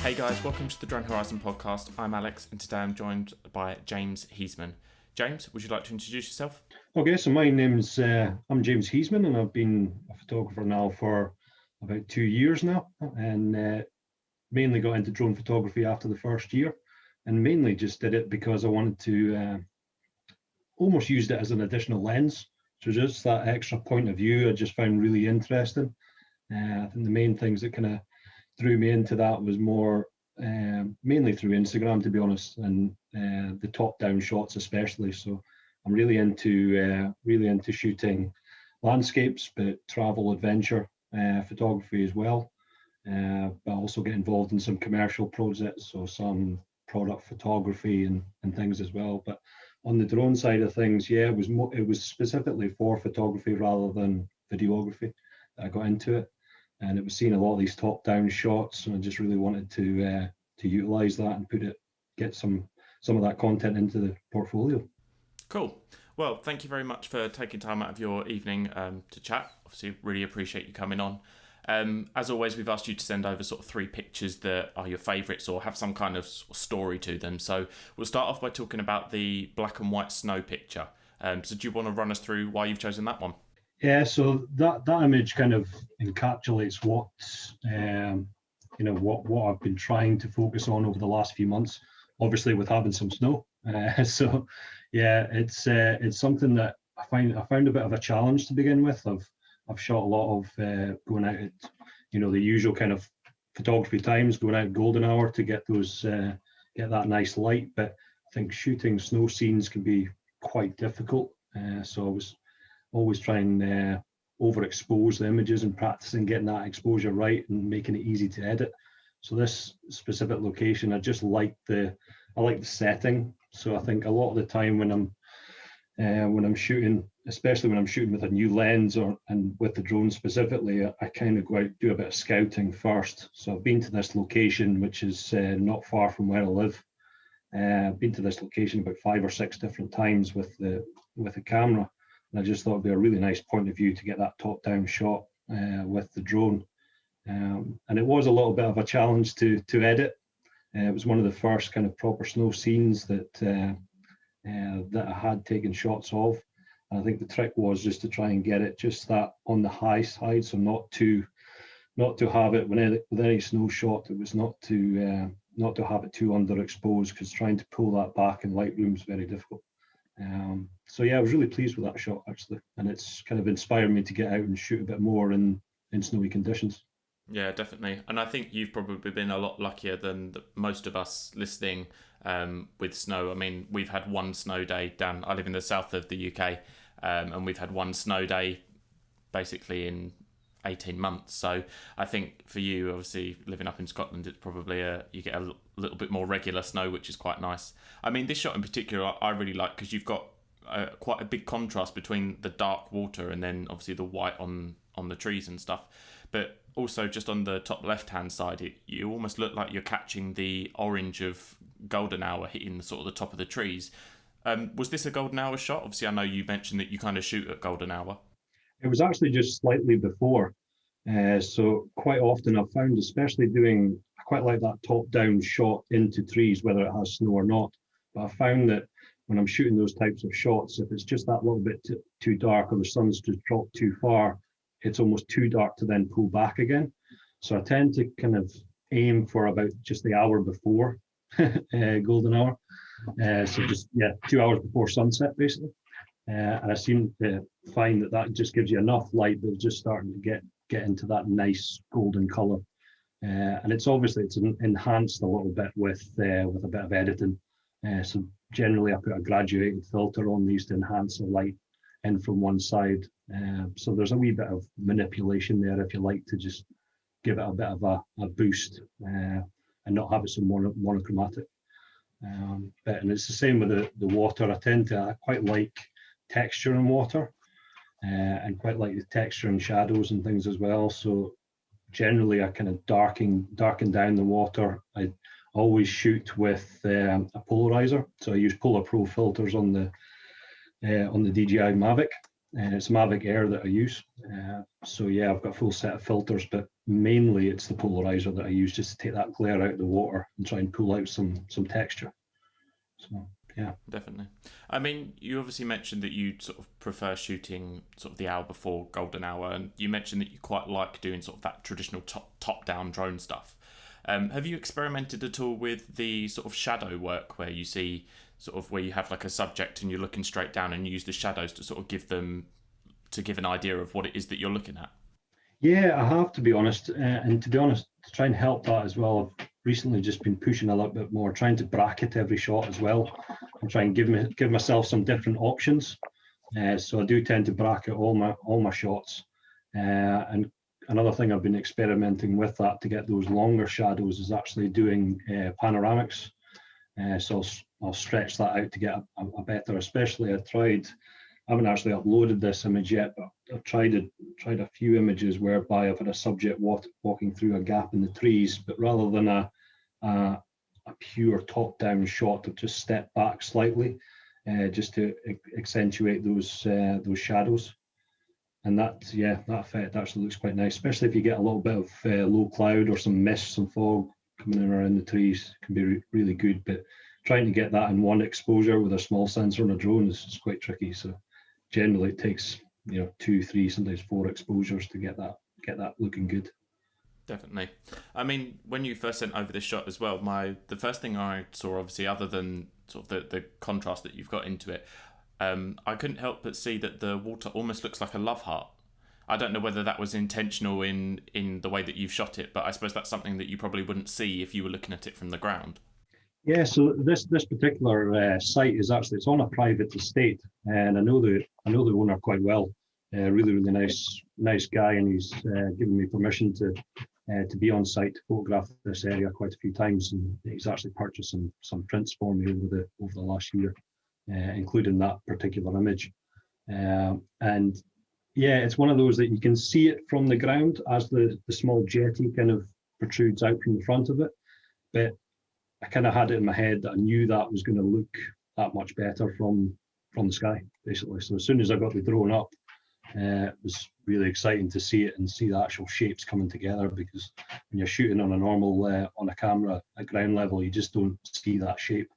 Hey guys, welcome to the Drone Horizon podcast. I'm Alex, and today I'm joined by James Heasman. James, would you like to introduce yourself? Okay, so my name's I'm James Heasman, and I've been a photographer now for about 2 years now, and mainly got into drone photography after the first year, and mainly just did it because I wanted to almost used it as an additional lens. So just that extra point of view I just found really interesting. I think the main things that kind of drew me into that was more mainly through Instagram, to be honest, and the top-down shots especially. So I'm really into shooting landscapes, but travel, adventure photography as well. But I also get involved in some commercial projects, so some product photography and things as well. But on the drone side of things, yeah, it was specifically for photography rather than videography that I got into it, and it was seeing a lot of these top-down shots, and I just really wanted to utilize that and get some of that content into the portfolio. Cool. Well, thank you very much for taking time out of your evening to chat. Obviously, really appreciate you coming on. As always, we've asked you to send over sort of 3 pictures that are your favourites or have some kind of story to them. So we'll start off by talking about the black and white snow picture. So do you want to run us through why you've chosen that one? Yeah, so that image kind of encapsulates what I've been trying to focus on over the last few months. Obviously, with having some snow, so yeah, it's something that I found a bit of a challenge to begin with. I've shot a lot of going out at the usual kind of photography times, going out golden hour to get that nice light. But I think shooting snow scenes can be quite difficult. So I was always trying overexpose the images and practicing getting that exposure right and making it easy to edit. So this specific location, I like the setting. So I think a lot of the time when I'm shooting, especially when I'm shooting with a new lens and with the drone specifically, I kind of go out do a bit of scouting first. So I've been to this location, which is not far from where I live. I've been to this location about 5 or 6 different times with the camera. And I just thought it'd be a really nice point of view to get that top-down shot with the drone. And it was a little bit of a challenge to edit. It was one of the first kind of proper snow scenes that I had taken shots of. And I think the trick was just to try and get it just that on the high side, so not to have it with any snow shot. It was not to have it too underexposed, because trying to pull that back in Lightroom is very difficult. So yeah, I was really pleased with that shot actually, and it's kind of inspired me to get out and shoot a bit more in snowy conditions. Yeah, definitely. And I think you've probably been a lot luckier than most of us listening with snow. I mean, we've had one snow day down. I live in the south of the UK, and we've had one snow day basically in 18 months. So I think for you, obviously living up in Scotland, it's probably you get a little bit more regular snow, which is quite nice. I mean, this shot in particular, I really like, because you've got quite a big contrast between the dark water and then obviously the white on the trees and stuff. But also just on the top left-hand side, you almost look like you're catching the orange of golden hour hitting the sort of the top of the trees. Was this a golden hour shot? Obviously, I know you mentioned that you kind of shoot at golden hour. It was actually just slightly before. So quite often I've found, especially I quite like that top-down shot into trees, whether it has snow or not. But I found that when I'm shooting those types of shots, if it's just that little bit too dark or the sun's just dropped too far, it's almost too dark to then pull back again. So I tend to kind of aim for about just the hour before golden hour. So just 2 hours before sunset, basically. And I seem to find that just gives you enough light that it's just starting to get into that nice golden color. And it's enhanced a little bit with a bit of editing. So generally I put a graduated filter on these to enhance the light in from one side. So there's a wee bit of manipulation there, if you like, to just give it a bit of a boost and not have it so monochromatic. And it's the same with the water. I quite like texture in water, and quite like the texture and shadows and things as well. So generally I kind of darken down the water. I always shoot with a polarizer. So I use Polar Pro filters on the DJI Mavic. and it's Mavic Air that I use. So yeah, I've got a full set of filters, but mainly it's the polarizer that I use just to take that glare out of the water and try and pull out some texture. So yeah. Definitely. I mean, you obviously mentioned that you sort of prefer shooting sort of the hour before golden hour, and you mentioned that you quite like doing sort of that traditional top down drone stuff. Have you experimented at all with the sort of shadow work where you see sort of where you have like a subject and you're looking straight down and you use the shadows to sort of give an idea of what it is that you're looking at? Yeah, I have, to be honest. And to be honest, to try and help that as well, I've recently just been pushing a little bit more, trying to bracket every shot as well, and try and give myself some different options. So I do tend to bracket all my shots. And another thing I've been experimenting with that to get those longer shadows is actually doing panoramics. So I'll stretch that out to get a better. Especially I haven't actually uploaded this image yet, but I've tried a few images whereby I've had a subject walking through a gap in the trees, but rather than a pure top-down shot, I've just stepped back slightly, just to accentuate those shadows. And that effect actually looks quite nice, especially if you get a little bit of low cloud or some mist, some fog coming in around the trees. It can be really good, but trying to get that in one exposure with a small sensor on a drone is quite tricky. So generally it takes 2, 3, sometimes 4 exposures to get that looking good. Definitely. I mean, when you first sent over this shot as well, the first thing I saw, obviously, other than sort of the contrast that you've got into it, I couldn't help but see that the water almost looks like a love heart. I don't know whether that was intentional in the way that you've shot it, but I suppose that's something that you probably wouldn't see if you were looking at it from the ground. Yeah, so this particular site is actually, it's on a private estate, and I know the owner quite well. Really nice guy, and he's given me permission to be on site to photograph this area quite a few times, and he's actually purchased some prints for me over the last year, including that particular image. And yeah, it's one of those that you can see it from the ground as the small jetty kind of protrudes out from the front of it, but I kind of had it in my head that I knew that was going to look that much better from the sky, basically. So as soon as I got the drone up, it was really exciting to see it and see the actual shapes coming together, because when you're shooting on a normal on a camera at ground level, you just don't see that shape.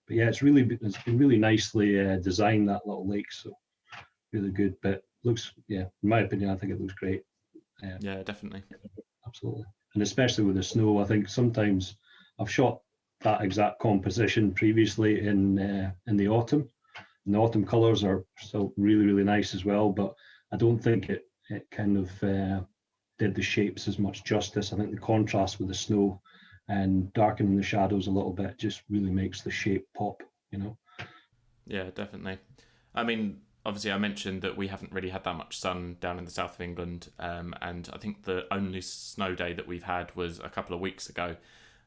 But yeah, it's been really nicely designed, that little lake, so really good. But looks, yeah, in my opinion, I think it looks great. Yeah, definitely. Absolutely. And especially with the snow, I think sometimes I've shot that exact composition previously in the autumn. And the autumn colours are still really nice as well, but I don't think it kind of did the shapes as much justice. I think the contrast with the snow and darkening the shadows a little bit just really makes the shape pop, Yeah, definitely. I mean, obviously, I mentioned that we haven't really had that much sun down in the south of England, and I think the only snow day that we've had was a couple of weeks ago.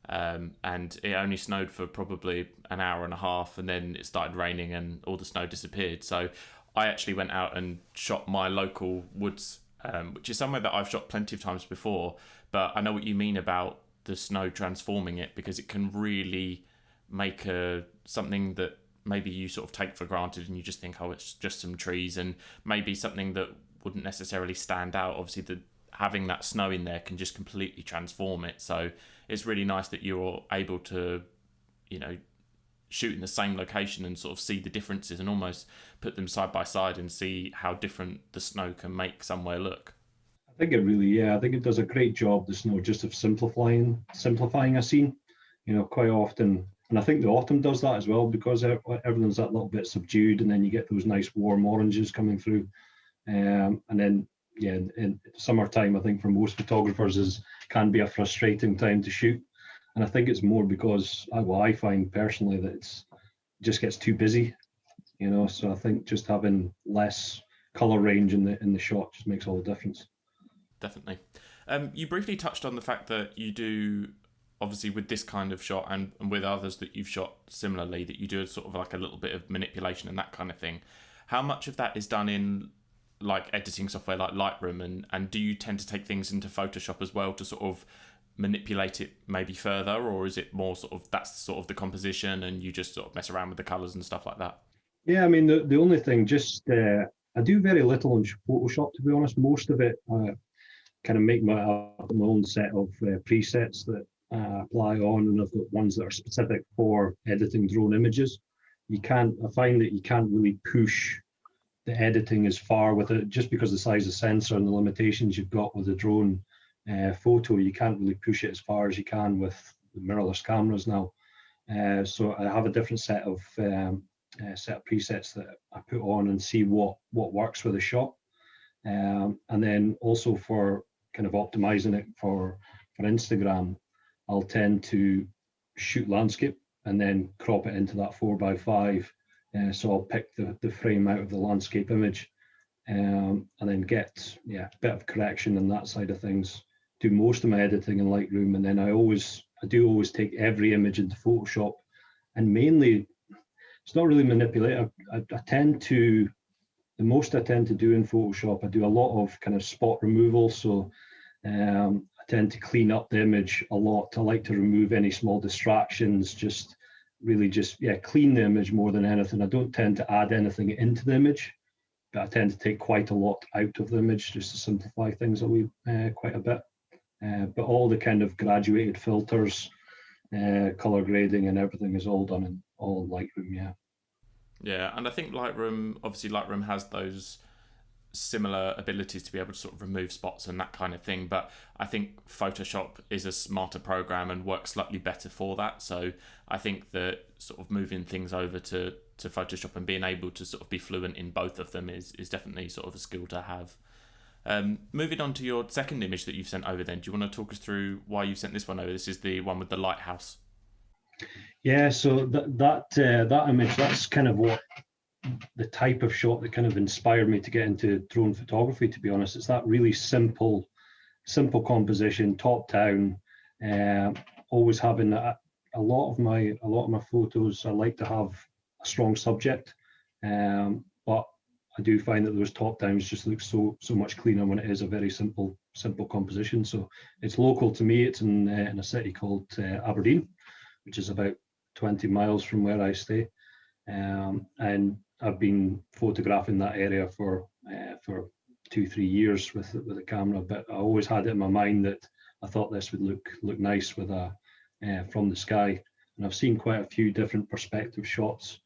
And it only snowed for probably an hour and a half, and then it started raining and all the snow disappeared. So I actually went out and shot my local woods, which is somewhere that I've shot plenty of times before, but I know what you mean about the snow transforming it, because it can really make something that maybe you sort of take for granted and you just think, oh, it's just some trees, and maybe something that wouldn't necessarily stand out. Obviously, having that snow in there can just completely transform it. So it's really nice that you're able to, shoot in the same location and sort of see the differences and almost put them side by side and see how different the snow can make somewhere look. I think I think it does a great job, the snow, just of simplifying a scene, quite often. And I think the autumn does that as well, because everything's that little bit subdued, and then you get those nice warm oranges coming through. And then, yeah, in summertime, I think for most photographers can be a frustrating time to shoot. And I think it's more because, I find personally that it just gets too busy, So I think just having less color range in the shot just makes all the difference. Definitely. You briefly touched on the fact that you do, obviously with this kind of shot and with others that you've shot similarly, that you do sort of like a little bit of manipulation and that kind of thing. How much of that is done in like editing software like Lightroom, and do you tend to take things into Photoshop as well to sort of manipulate it maybe further, or is it more sort of that's sort of the composition and you just sort of mess around with the colors and stuff like that? Yeah, I mean the only thing, just I do very little on Photoshop, to be honest. Most of it, kind of make my own set of presets that I apply on, and I've got ones that are specific for editing drone images. I find that you can't really push the editing as far with it, just because the size of sensor and the limitations you've got with the drone photo. You can't really push it as far as you can with the mirrorless cameras now. So I have a different set of presets that I put on and see what works with a shot. And then also for kind of optimizing it for Instagram, I'll tend to shoot landscape and then crop it into that 4x5. So I'll pick the frame out of the landscape image, and then get a bit of correction on that side of things. Do most of my editing in Lightroom, and then I do always take every image into Photoshop, and mainly it's not really manipulate. The most I tend to do in Photoshop, I do a lot of kind of spot removal. So I tend to clean up the image a lot. I like to remove any small distractions, just clean the image more than anything. I don't tend to add anything into the image, but I tend to take quite a lot out of the image just to simplify things quite a bit. But all the kind of graduated filters, color grading and everything is all done in Lightroom, yeah. Yeah, and I think Lightroom has those similar abilities to be able to sort of remove spots and that kind of thing, but I think Photoshop is a smarter program and works slightly better for that. So I think that sort of moving things over to Photoshop and being able to sort of be fluent in both of them is definitely sort of a skill to have. Moving on to your second image that you've sent over then, do you want to talk us through why you sent this one over? This is the one with the lighthouse. Yeah, so that image, that's kind of what the type of shot that kind of inspired me to get into drone photography, to be honest. It's that really simple composition, top down, always having a lot of my photos. I like to have a strong subject, but I do find that those top downs just look so much cleaner when it is a very simple composition. So it's local to me. It's in a city called Aberdeen, which is about 20 miles from where I stay, and I've been photographing that area for 2-3 years with a camera. But I always had it in my mind that I thought this would look nice with from the sky. And I've seen quite a few different perspective shots.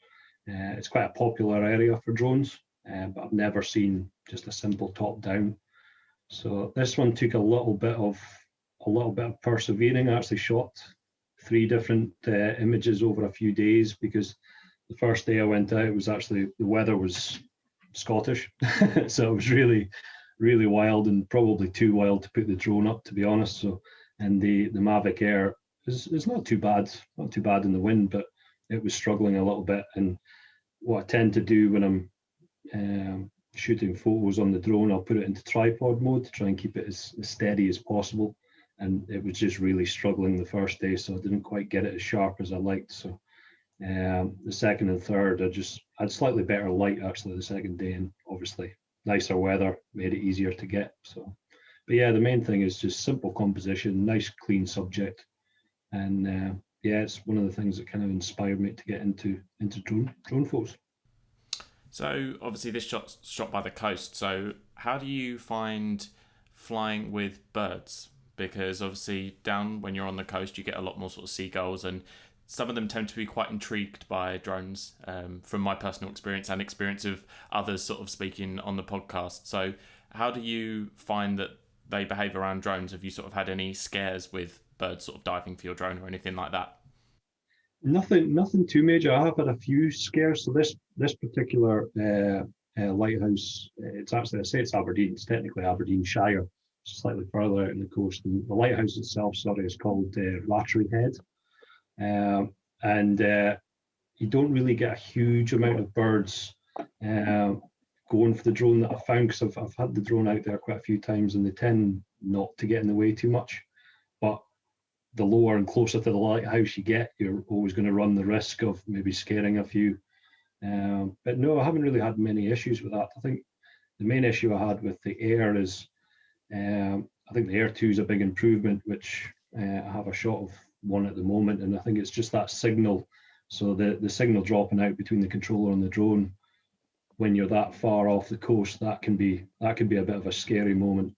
It's quite a popular area for drones, but I've never seen just a simple top down. So this one took a little bit of persevering. I actually shot 3 different images over a few days, because the first day I went out, it was actually, the weather was Scottish. So it was really, really wild, and probably too wild to put the drone up, to be honest. So, and the Mavic Air is not too bad in the wind, but it was struggling a little bit. And what I tend to do when I'm shooting photos on the drone, I'll put it into tripod mode to try and keep it as steady as possible. And it was just really struggling the first day, so I didn't quite get it as sharp as I liked. So the second and third, I had slightly better light actually the second day, and obviously nicer weather made it easier to get. So, but yeah, the main thing is just simple composition, nice clean subject, and it's one of the things that kind of inspired me to get into drone photos. So obviously this shot's shot by the coast. So how do you find flying with birds? Because obviously down when you're on the coast, you get a lot more sort of seagulls, and some of them tend to be quite intrigued by drones, from my personal experience and experience of others sort of speaking on the podcast. So how do you find that they behave around drones? Have you sort of had any scares with birds sort of diving for your drone or anything like that? Nothing too major. I have had a few scares. So this particular lighthouse, it's actually, I say it's Aberdeen. It's technically Aberdeenshire, slightly further out on the coast. And the lighthouse itself, is called Rattery Head, and you don't really get a huge amount of birds going for the drone that I found, because I've had the drone out there quite a few times, and they tend not to get in the way too much. But the lower and closer to the lighthouse you get, you're always going to run the risk of maybe scaring a few. But no, I haven't really had many issues with that. I think the main issue I had with the Air is, I think the Air 2 is a big improvement, which I have a shot of one at the moment, and I think it's just that signal. So the signal dropping out between the controller and the drone, when you're that far off the coast, that can be a bit of a scary moment.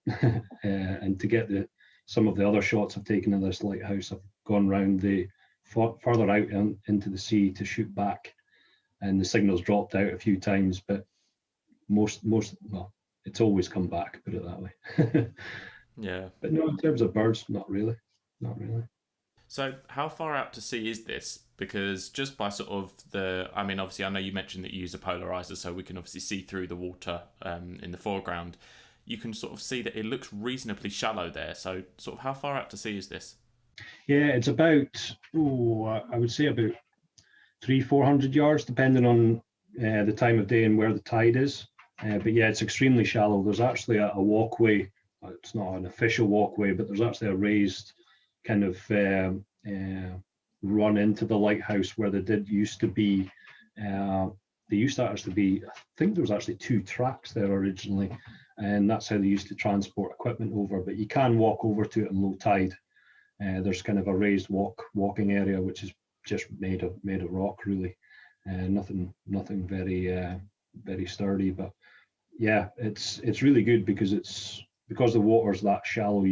And to get some of the other shots I've taken in this lighthouse, I've gone round further out into the sea to shoot back, and the signal's dropped out a few times, but most well, it's always come back, put it that way. Yeah. But no, in terms of birds, not really. So how far out to sea is this? Because just by sort of I mean, obviously I know you mentioned that you use a polarizer, so we can obviously see through the water in the foreground. You can sort of see that it looks reasonably shallow there. So sort of how far out to sea is this? Yeah, it's about, I would say about 300-400 yards, depending on the time of day and where the tide is. But yeah, it's extremely shallow. There's actually a walkway. It's not an official walkway, but there's actually a raised kind of run into the lighthouse where they used to be. They used to actually be, I think there was actually 2 tracks there originally, and that's how they used to transport equipment over. But you can walk over to it in low tide. There's kind of a raised walking area which is just made of rock, really, nothing very sturdy. But yeah, it's really good because the water's that shallow.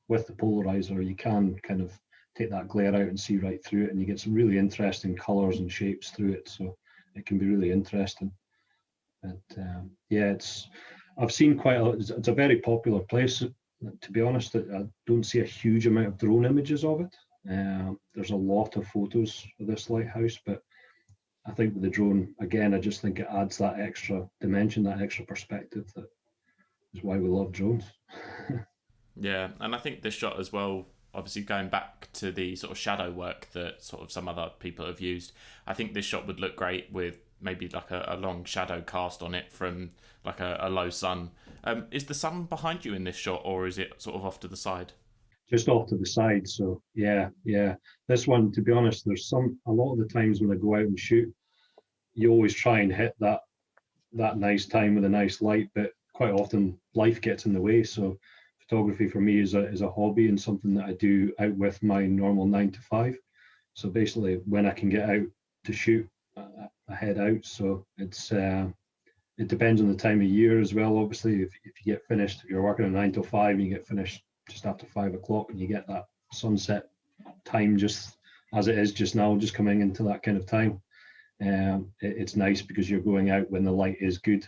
With the polarizer, you can kind of take that glare out and see right through it, and you get some really interesting colors and shapes through it. So it can be really interesting. And yeah, I've seen it's a very popular place. To be honest, I don't see a huge amount of drone images of it. There's a lot of photos of this lighthouse, but I think with the drone, again, I just think it adds that extra dimension, that extra perspective. That is why we love drones. Yeah, and I think this shot as well, obviously going back to the sort of shadow work that sort of some other people have used, I think this shot would look great with maybe like a long shadow cast on it from like a low sun. Is the sun behind you in this shot, or is it sort of off to the side? Just off to the side. So yeah. This one, to be honest, there's a lot of the times when I go out and shoot, you always try and hit that nice time with a nice light, but quite often life gets in the way. So photography for me is a hobby and something that I do out with my normal 9 to 5. So basically, when I can get out to shoot, I head out. So it depends on the time of year as well. Obviously, if you get finished, if you're working a 9 to 5 and you get finished just after 5 o'clock, and you get that sunset time just as it is just now, just coming into that kind of time, it's nice because you're going out when the light is good.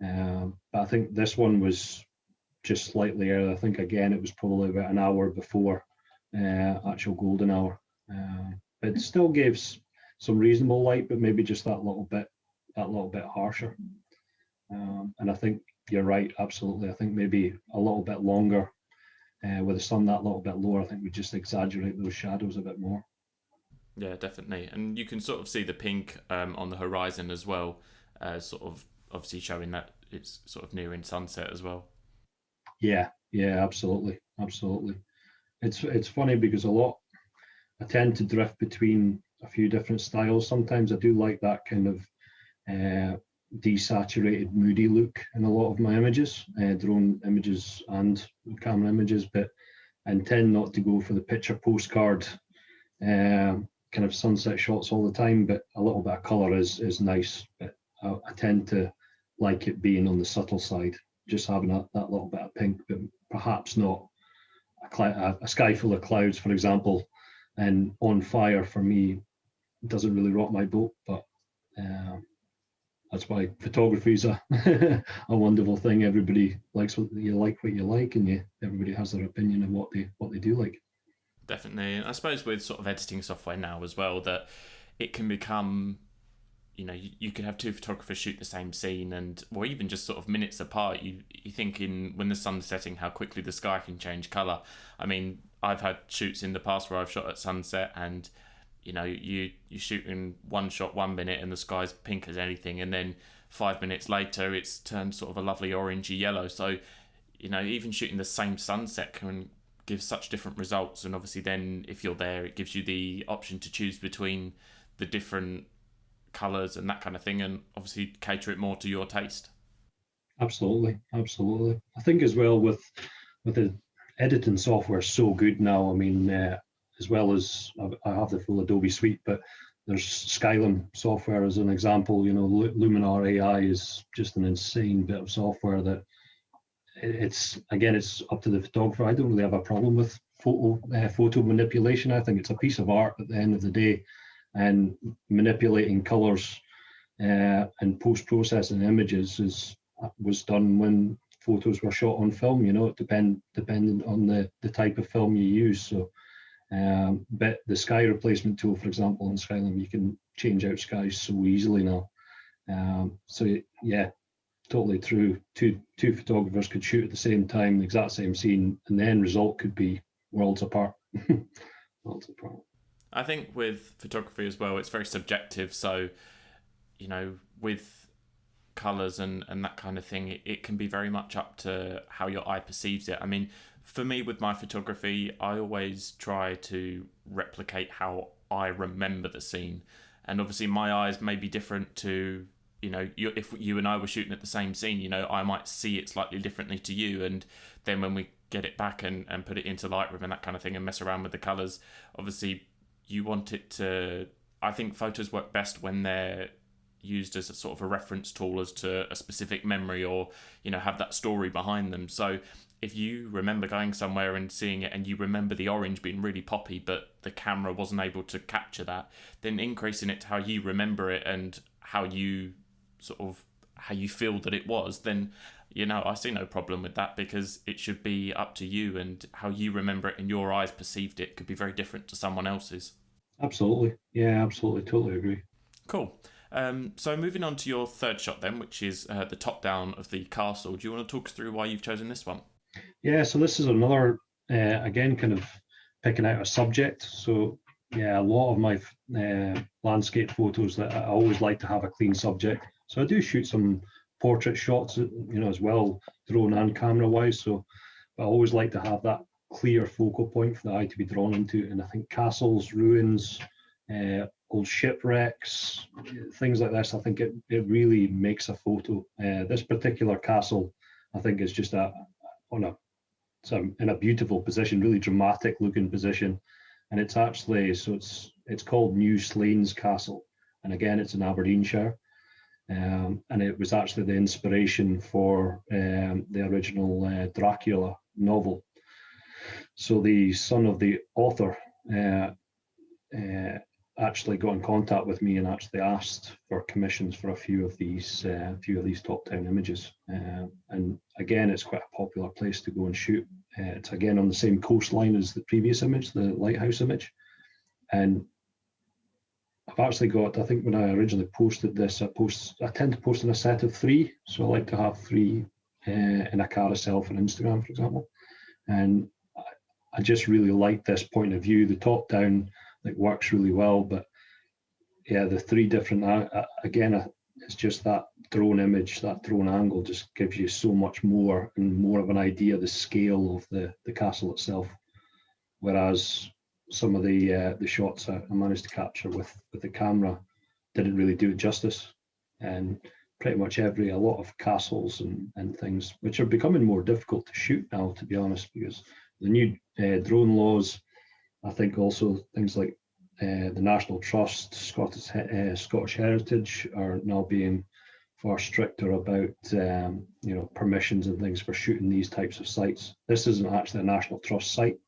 But I think this one was just slightly early. I think again it was probably about an hour before actual golden hour. But it still gives some reasonable light, but maybe just that little bit harsher. And I think you're right, absolutely. I think maybe a little bit longer with the sun that little bit lower. I think we just exaggerate those shadows a bit more. Yeah, definitely. And you can sort of see the pink on the horizon as well, sort of obviously showing that it's sort of nearing sunset as well. Yeah, absolutely. It's funny because I tend to drift between a few different styles. Sometimes I do like that kind of desaturated, moody look in a lot of my images, drone images and camera images, but I tend not to go for the picture postcard kind of sunset shots all the time, but a little bit of color is nice. But I tend to like it being on the subtle side, just having that little bit of pink, but perhaps not a sky full of clouds, for example, and on fire for me doesn't really rock my boat. But that's why photography is a a wonderful thing. Everybody likes what you like, and everybody has their opinion of what they do like. Definitely. And I suppose with sort of editing software now as well, that it can become, you can have 2 photographers shoot the same scene, and or even just sort of minutes apart. You think when the sun's setting, how quickly the sky can change colour. I mean, I've had shoots in the past where I've shot at sunset, and you shoot in one shot 1 minute and the sky's pink as anything, and then 5 minutes later it's turned sort of a lovely orangey yellow. So even shooting the same sunset can give such different results. And obviously then if you're there, it gives you the option to choose between the different colours and that kind of thing, and obviously cater it more to your taste. Absolutely. I think as well with the editing software so good now. I mean, as well as I have the full Adobe suite, but there's Skylum software as an example. Luminar AI is just an insane bit of software that it's up to the photographer. I don't really have a problem with photo manipulation. I think it's a piece of art at the end of the day, and manipulating colors and post-processing images was done when photos were shot on film. Depending on the type of film you use. So, but the sky replacement tool, for example, in Skylum, you can change out skies so easily now. So yeah, totally true. Two photographers could shoot at the same time, the exact same scene, and the end result could be worlds apart. Worlds apart. I think with photography as well, it's very subjective. So, with colours and that kind of thing, it can be very much up to how your eye perceives it. I mean, for me, with my photography, I always try to replicate how I remember the scene. And obviously, my eyes may be different to, if you and I were shooting at the same scene, I might see it slightly differently to you. And then when we get it back and put it into Lightroom and that kind of thing and mess around with the colours, obviously, you want it to... I think photos work best when they're used as a sort of a reference tool as to a specific memory, or have that story behind them. So if you remember going somewhere and seeing it and you remember the orange being really poppy but the camera wasn't able to capture that, then increasing it to how you remember it and how you feel that it was, then I see no problem with that, because it should be up to you, and how you remember it and your eyes perceived it could be very different to someone else's. Absolutely. Yeah, absolutely. Totally agree. Cool. So moving on to your third shot then, which is the top down of the castle. Do you want to talk us through why you've chosen this one? Yeah, so this is another, again, kind of picking out a subject. So yeah, a lot of my landscape photos, that I always like to have a clean subject. So I do shoot some portrait shots, as well, drone and camera wise. So I always like to have that clear focal point for the eye to be drawn into. And I think castles, ruins, old shipwrecks, things like this, I think it really makes a photo. This particular castle, I think, is just in a beautiful position, really dramatic looking position. And it's actually, it's called New Slains Castle. And again, it's in Aberdeenshire. And it was actually the inspiration for the original Dracula novel. So the son of the author actually got in contact with me and actually asked for commissions for a few of these top-down images. And again, it's quite a popular place to go and shoot. It's again on the same coastline as the previous image, the lighthouse image. And I've actually got, I think when I originally posted this, I tend to post in a set of 3. So I like to have 3 in a carousel for Instagram, for example. And I just really like this point of view. The top down, it works really well, but yeah, the 3 different, again, it's just that drone image, that drone angle just gives you so much more and more of an idea of the scale of the castle itself. Whereas some of the shots I managed to capture with the camera didn't really do it justice. And pretty much a lot of castles and things, which are becoming more difficult to shoot now, to be honest, because the new drone laws, I think also things like the National Trust, Scottish Heritage are now being far stricter about permissions and things for shooting these types of sites. This isn't actually a National Trust site,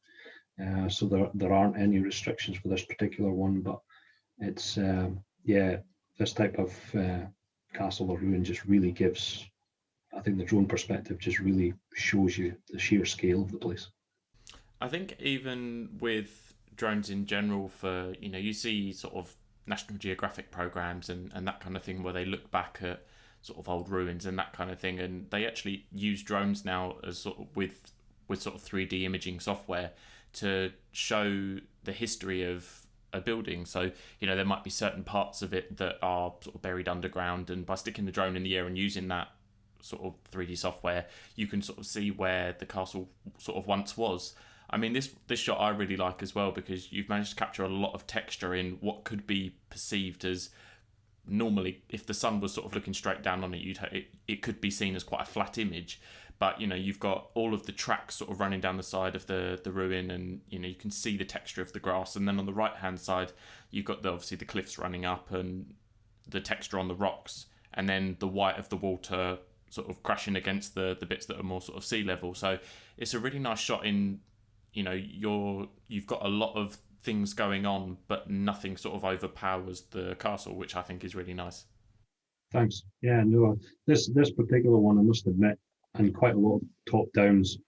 so there aren't any restrictions for this particular one. But it's this type of castle or ruin just really gives, I think the drone perspective just really shows you the sheer scale of the place. I think even with drones in general, for you see sort of National Geographic programs and that kind of thing, where they look back at sort of old ruins and that kind of thing, and they actually use drones now as sort of with sort of 3D imaging software to show the history of a building. So there might be certain parts of it that are sort of buried underground, and by sticking the drone in the air and using that sort of 3D software, you can sort of see where the castle sort of once was. I mean, this shot I really like as well, because you've managed to capture a lot of texture in what could be perceived as normally if the sun was sort of looking straight down on it, it could be seen as quite a flat image. But you've got all of the tracks sort of running down the side of the ruin, and you can see the texture of the grass. And then on the right hand side, you've got obviously the cliffs running up and the texture on the rocks, and then the white of the water sort of crashing against the bits that are more sort of sea level. So it's a really nice shot in, you've got a lot of things going on, but nothing sort of overpowers the castle, which I think is really nice. Thanks. Yeah, no, this particular one, I must admit, and quite a lot of top downs.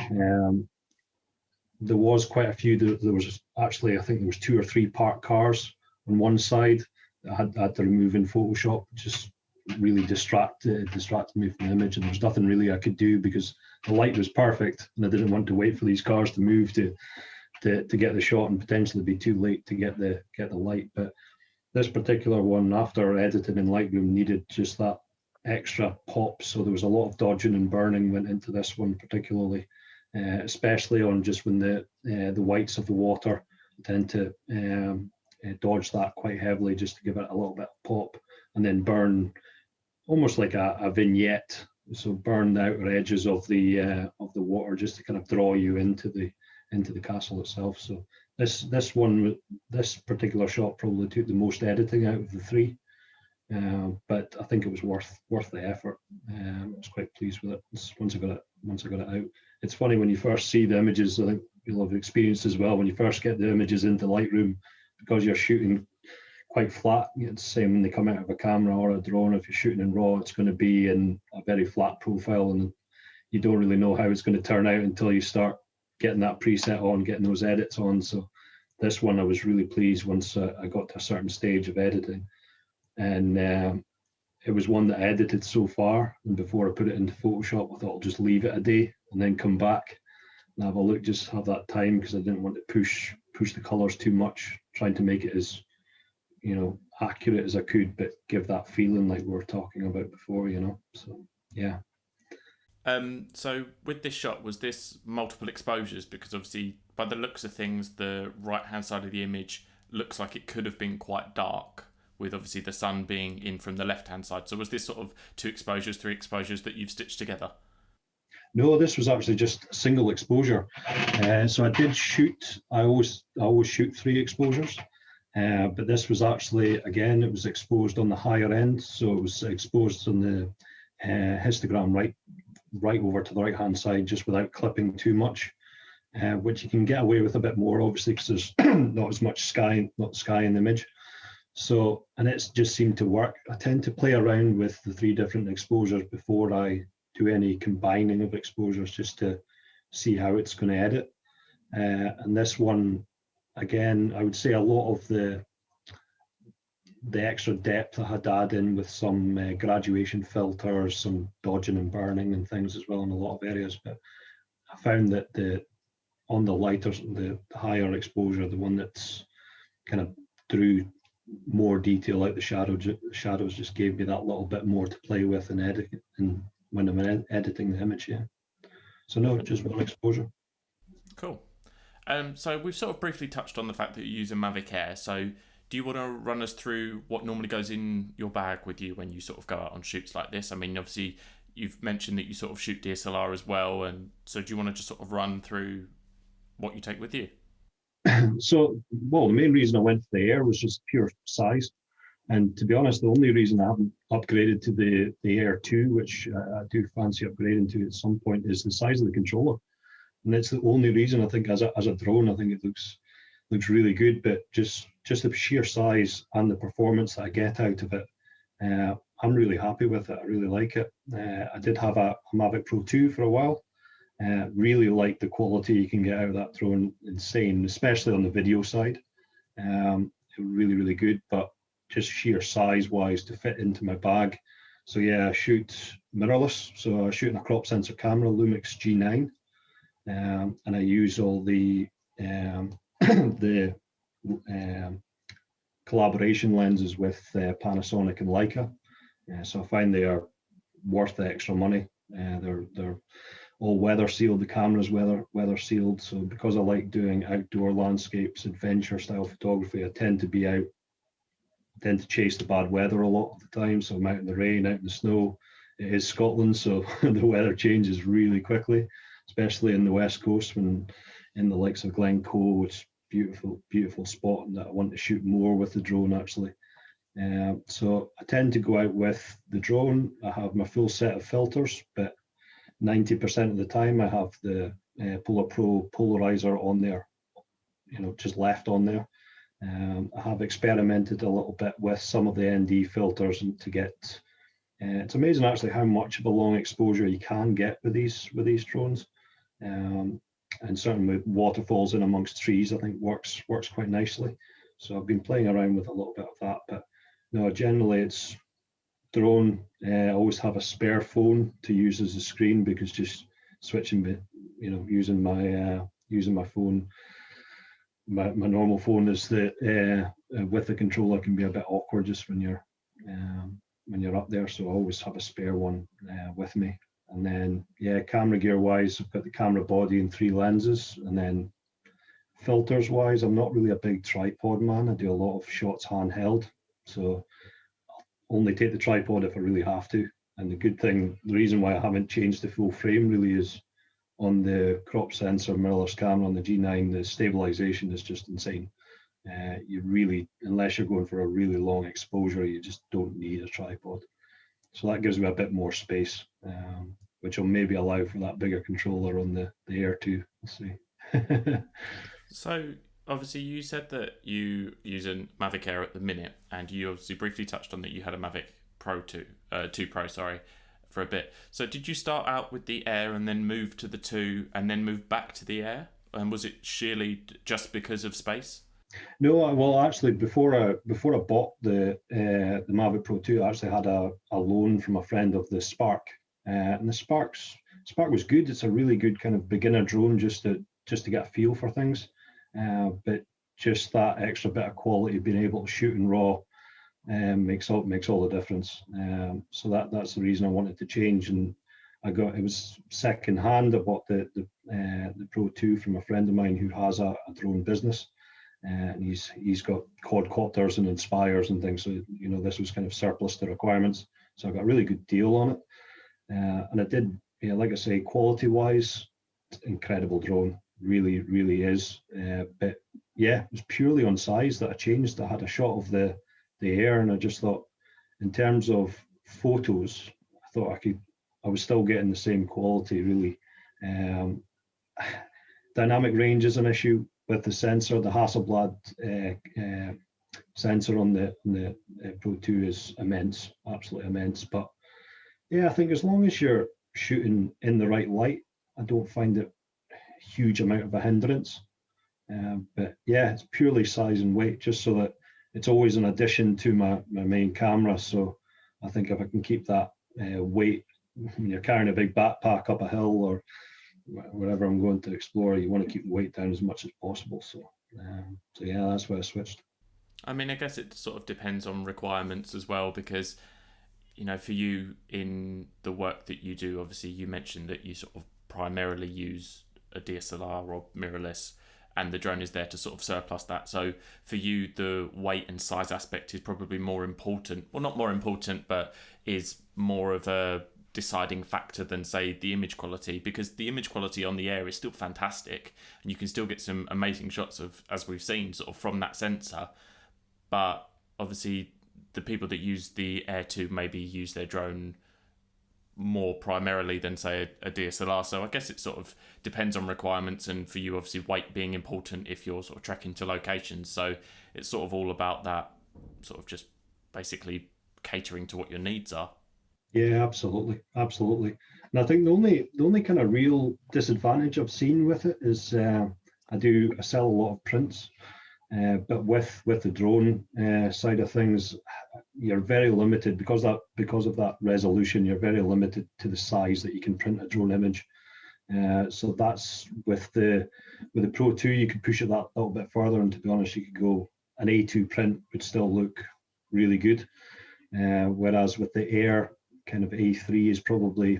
There was quite a few. There was actually, I think there was 2 or 3 parked cars on one side that I had to remove in Photoshop. Just really distracted me from the image, and there was nothing really I could do because the light was perfect, and I didn't want to wait for these cars to move to get the shot and potentially be too late to get the light. But this particular one, after editing in Lightroom, needed just that extra pop. So there was a lot of dodging and burning went into this one particularly, especially on just when the whites of the water, I tend to dodge that quite heavily just to give it a little bit of pop, and then burn almost like a vignette. So burn the outer edges of the water just to kind of draw you into the castle itself. So this particular shot probably took the most editing out of the 3, but I think it was worth the effort. I was quite pleased with it once I got it out. It's funny when you first see the images. I think you'll have experienced as well when you first get the images into Lightroom, because you're shooting quite flat. It's the same when they come out of a camera or a drone. If you're shooting in RAW, it's going to be in a very flat profile, and you don't really know how it's going to turn out until you start getting that preset on, getting those edits on. So this one I was really pleased once I got to a certain stage of editing, and it was one that I edited so far, and before I put it into Photoshop, I thought I'll just leave it a day and then come back and have a look, just have that time, because I didn't want to push the colors too much, trying to make it as accurate as I could, but give that feeling like we were talking about before. So yeah. So with this shot, was this multiple exposures? Because obviously, by the looks of things, the right-hand side of the image looks like it could have been quite dark, with obviously the sun being in from the left-hand side. So was this sort of 2 exposures, 3 exposures that you've stitched together? No, this was actually just a single exposure. So I did shoot. I always shoot 3 exposures, but this was actually, again, it was exposed on the higher end. So it was exposed on the histogram right over to the right hand side, just without clipping too much, which you can get away with a bit more, obviously, because there's not as much sky in the image. So, and it's just seemed to work. I tend to play around with the 3 different exposures before I do any combining of exposures, just to see how it's going to edit. And this one, again, I would say a lot of the extra depth I had to add in with some graduation filters, some dodging and burning and things as well in a lot of areas. But I found that on the lighter, the higher exposure, the one that's kind of drew more detail out the shadows, just gave me that little bit more to play with and edit, and when I'm editing the image. Yeah. So no, just one exposure. Cool. So we've sort of briefly touched on the fact that you use a Mavic Air. So do you want to run us through what normally goes in your bag with you when you sort of go out on shoots like this? I mean, obviously, you've mentioned that you sort of shoot DSLR as well, and so do you want to just sort of run through what you take with you? So, well, the main reason I went for the Air was just pure size. And to be honest, the only reason I haven't upgraded to the Air 2, which I do fancy upgrading to at some point, is the size of the controller. And that's the only reason. I think as a drone, I think it looks really good, but just the sheer size and the performance that I get out of it, I'm really happy with it. I really like it. I did have a Mavic Pro 2 for a while. Really like the quality you can get out of that drone. Insane, especially on the video side. Really, really good, but just sheer size wise to fit into my bag. So yeah, I shoot mirrorless. So I shoot in a crop sensor camera, Lumix G9, and I use all the collaboration lenses with Panasonic and Leica. So I find they are worth the extra money. They're all weather sealed. The camera's weather sealed. So because I like doing outdoor landscapes, adventure style photography, I tend to be out tend to chase the bad weather a lot of the time. So I'm out in the rain, out in the snow. It is Scotland, so the weather changes really quickly, especially in the west coast, when in the likes of Glencoe, which is beautiful, beautiful spot, and that I want to shoot more with the drone actually. So I tend to go out with the drone. I have my full set of filters, but 90% of the time I have the Polar Pro polarizer on there, just left on there. I have experimented a little bit with some of the ND filters and to get. It's amazing actually how much of a long exposure you can get with these drones, and certainly with waterfalls in amongst trees, I think works quite nicely. So I've been playing around with a little bit of that, but no, generally it's drone. I always have a spare phone to use as a screen, because just switching, using my phone. My normal phone is with the controller can be a bit awkward just when you're up there, so I always have a spare one with me. And then camera gear wise, I've got the camera body and 3 lenses, and then filters wise, I'm not really a big tripod man. I do a lot of shots handheld, so I'll only take the tripod if I really have to. And the reason why I haven't changed the full frame really is on the crop sensor mirrorless camera on the G9, the stabilization is just insane. You really, unless you're going for a really long exposure, you just don't need a tripod. So that gives me a bit more space, which will maybe allow for that bigger controller on the Air 2. We'll see. So obviously you said that you use a Mavic Air at the minute, and you obviously briefly touched on that you had a Mavic Pro 2 Pro, for a bit. So did you start out with the Air and then move to the 2 and then move back to the Air? And was it sheerly just because of space? No, well, actually, before I bought the Mavic Pro 2, I actually had a loan from a friend of the Spark, and the Spark was good. It's a really good kind of beginner drone just to get a feel for things, but just that extra bit of quality, being able to shoot in RAW, makes all the difference. So that's the reason I wanted to change, and it was second hand. I bought the Pro 2 from a friend of mine who has a drone business. And he's got quadcopters and Inspires and things, so this was kind of surplus to requirements, so I got a really good deal on it, and I did, like I say, quality wise, incredible drone, really is, but it was purely on size that I changed. I had a shot of the Air, and I just thought, in terms of photos, I thought I was still getting the same quality really. Dynamic range is an issue with the sensor. The Hasselblad sensor on the Pro 2 is immense, absolutely immense. But I think as long as you're shooting in the right light, I don't find it a huge amount of a hindrance. But it's purely size and weight, just so that it's always an addition to my main camera. So I think if I can keep that weight, when you're carrying a big backpack up a hill or wherever I'm going to explore, you want to keep the weight down as much as possible. So that's why I switched. I mean, I guess it sort of depends on requirements as well, because for you in the work that you do, obviously you mentioned that you sort of primarily use a DSLR or mirrorless, and the drone is there to sort of surplus that. So for you, the weight and size aspect is probably more important. Well, not more important, but is more of a deciding factor than, say, the image quality, because the image quality on the Air is still fantastic, and you can still get some amazing shots of, as we've seen, sort of from that sensor. But obviously the people that use the Air 2 maybe use their drone more primarily than, say, a DSLR. So I guess it sort of depends on requirements, and for you, obviously, weight being important if you're sort of trekking to locations. So it's sort of all about that, sort of just basically catering to what your needs are. Yeah, absolutely. And I think the only kind of real disadvantage I've seen with it is I sell a lot of prints, but with the drone side of things, you're very limited because of that resolution. You're very limited to the size that you can print a drone image. So that's with the Pro 2, you could push it that little bit further, and to be honest, you could go an A2 print would still look really good. Whereas with the Air, kind of A3 is probably,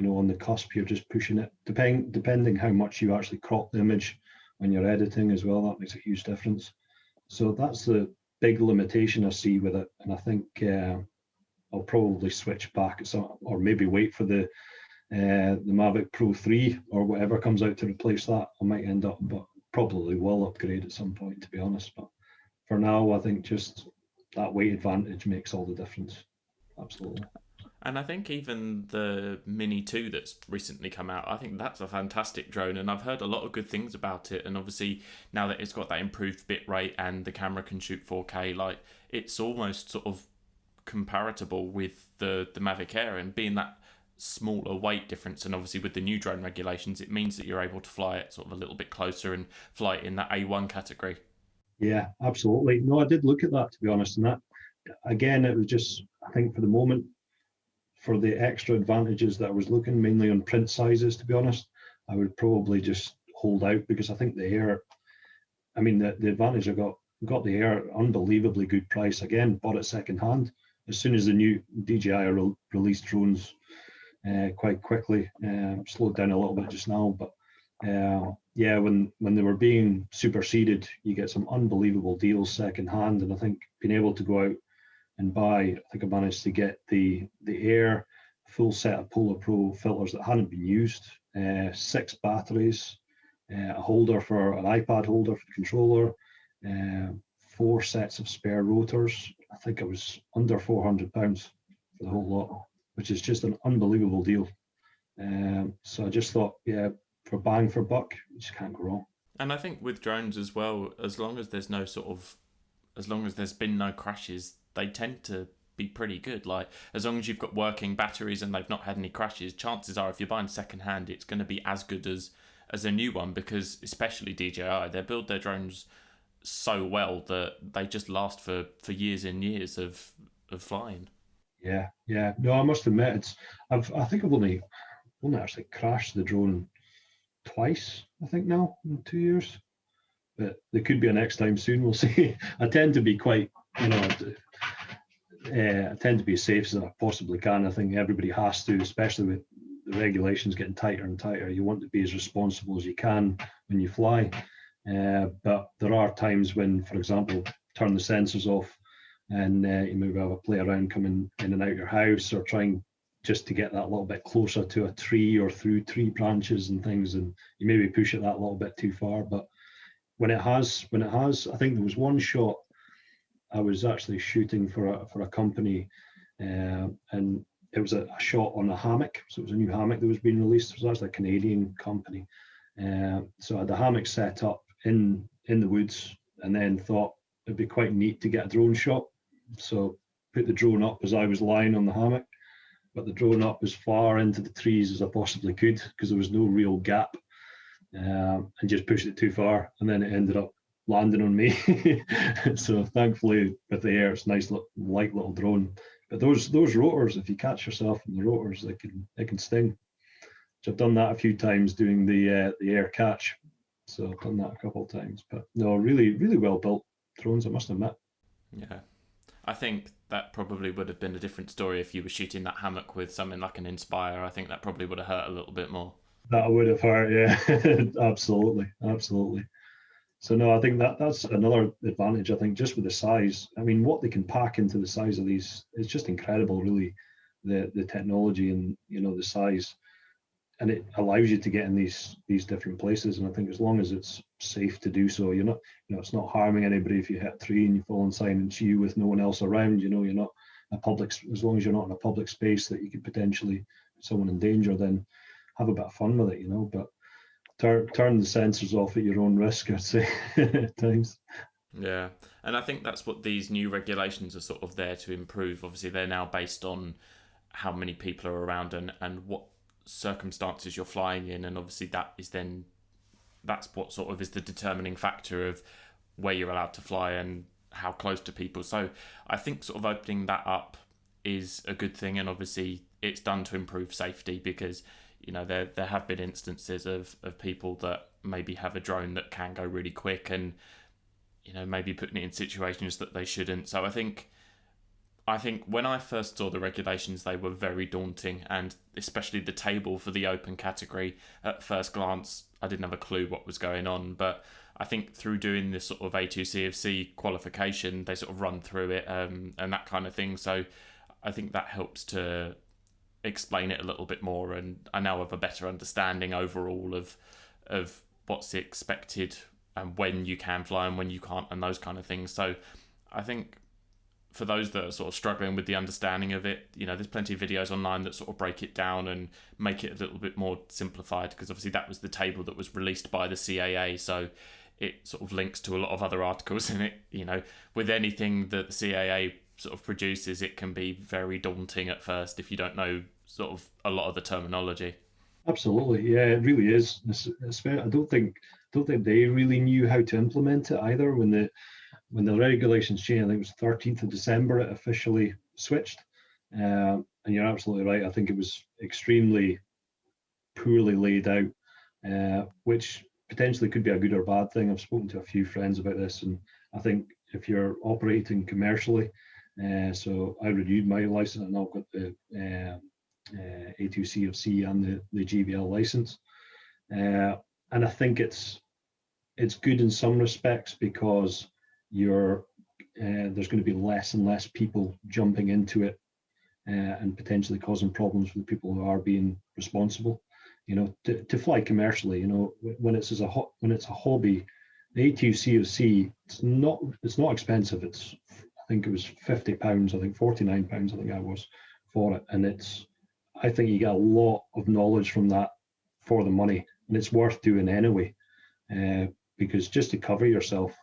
on the cusp. You're just pushing it, depending how much you actually crop the image when you're editing as well. That makes a huge difference. So that's the big limitation I see with it, and I think I'll probably switch back at some, or maybe wait for the Mavic Pro 3 or whatever comes out to replace that. I might end up, but probably will upgrade at some point, to be honest. But for now, I think just that weight advantage makes all the difference. Absolutely. And I think even the Mini 2 that's recently come out, I think that's a fantastic drone, and I've heard a lot of good things about it. And obviously, now that it's got that improved bit rate and the camera can shoot 4K, like, it's almost sort of comparable with the Mavic Air, and being that smaller weight difference, and obviously with the new drone regulations, it means that you're able to fly it sort of a little bit closer and fly it in that A1 category. Yeah, absolutely. No, I did look at that, to be honest, and that, again, it was just, I think for the moment, for the extra advantages that I was looking mainly on print sizes, to be honest, I would probably just hold out, because I think the Air, I mean, the advantage I got the Air, unbelievably good price. Again, bought it second hand as soon as the new DJI released drones quite quickly. Slowed down a little bit just now, but yeah, when they were being superseded, you get some unbelievable deals second hand. And I think being able to go out and buy, I think I managed to get the Air full set of Polar Pro filters that hadn't been used, 6 batteries, a holder for an iPad holder for the controller, 4 sets of spare rotors. I think it was under £400 for the whole lot, which is just an unbelievable deal. So I just thought, yeah, for bang for buck, you just can't go wrong. And I think with drones as well, as long as there's no sort of, as long as there's been no crashes, they tend to be pretty good. Like, as long as you've got working batteries and they've not had any crashes, chances are if you're buying second hand, it's going to be as good as a new one, because especially DJI, they build their drones so well that they just last for years and years of flying. Yeah, yeah. No, I must admit, I think I've only actually crashed the drone twice, I think now, in 2 years. But there could be a next time soon, we'll see. I tend to be quite, I tend to be as safe as I possibly can. I think everybody has to, especially with the regulations getting tighter and tighter. You want to be as responsible as you can when you fly. But there are times when, for example, turn the sensors off and you maybe have a play around coming in and out your house, or trying just to get that little bit closer to a tree or through tree branches and things, and you maybe push it that little bit too far. But when it has, I think there was one shot I was actually shooting for a company, and it was a shot on a hammock. So it was a new hammock that was being released. It was actually a Canadian company. So I had the hammock set up in the woods, and then thought it'd be quite neat to get a drone shot. So put the drone up as I was lying on the hammock, but the drone up as far into the trees as I possibly could, because there was no real gap, and just pushed it too far, and then it ended up landing on me. So thankfully with the Air, it's a nice light little drone. But those rotors, if you catch yourself in the rotors, they can sting. So I've done that a few times doing the Air catch. So I've done that a couple of times. But no, really, really well built drones, I must admit. Yeah. I think that probably would have been a different story if you were shooting that hammock with something like an Inspire. I think that probably would have hurt a little bit more. That would have hurt, yeah. Absolutely, absolutely. So no, I think that's another advantage. I think just with the size, I mean, what they can pack into the size of these, it's just incredible, really. The technology and the size, and it allows you to get in these different places. And I think as long as it's safe to do so, you're not, it's not harming anybody if you hit a tree and you fall inside and it's you with no one else around. You're not a public, as long as you're not in a public space that you could potentially put someone in danger, then have a bit of fun with it, but turn the sensors off at your own risk, I'd say, at times. Yeah, and I think that's what these new regulations are sort of there to improve. Obviously, they're now based on how many people are around and what circumstances you're flying in, and obviously that's what sort of is the determining factor of where you're allowed to fly and how close to people. So I think sort of opening that up is a good thing, and obviously it's done to improve safety, because there have been instances of people that maybe have a drone that can go really quick, and maybe putting it in situations that they shouldn't. So I think when I first saw the regulations, they were very daunting, and especially the table for the open category, at first glance, I didn't have a clue what was going on. But I think through doing this sort of A2CFC qualification, they sort of run through it and that kind of thing. So I think that helps to explain it a little bit more, and I now have a better understanding overall of what's expected and when you can fly and when you can't and those kind of things. So I think for those that are sort of struggling with the understanding of it, there's plenty of videos online that sort of break it down and make it a little bit more simplified, because obviously that was the table that was released by the CAA, so it sort of links to a lot of other articles in it. With anything that the CAA sort of produces, it can be very daunting at first if you don't know sort of a lot of the terminology. Absolutely, yeah, it really is. I don't think they really knew how to implement it either when the regulations changed. I think it was 13th of December it officially switched. And you're absolutely right. I think it was extremely poorly laid out, which potentially could be a good or bad thing. I've spoken to a few friends about this, and I think if you're operating commercially, so I renewed my license and I've got the A2CFC and the GBL license, and I think it's good in some respects because there's going to be less and less people jumping into it and potentially causing problems for the people who are being responsible. To fly commercially, when it's a hobby, the A2CFC, it's not expensive. I think it was £50. I think £49. I think I was for it, and I think you get a lot of knowledge from that for the money, and it's worth doing anyway, because just to cover yourself,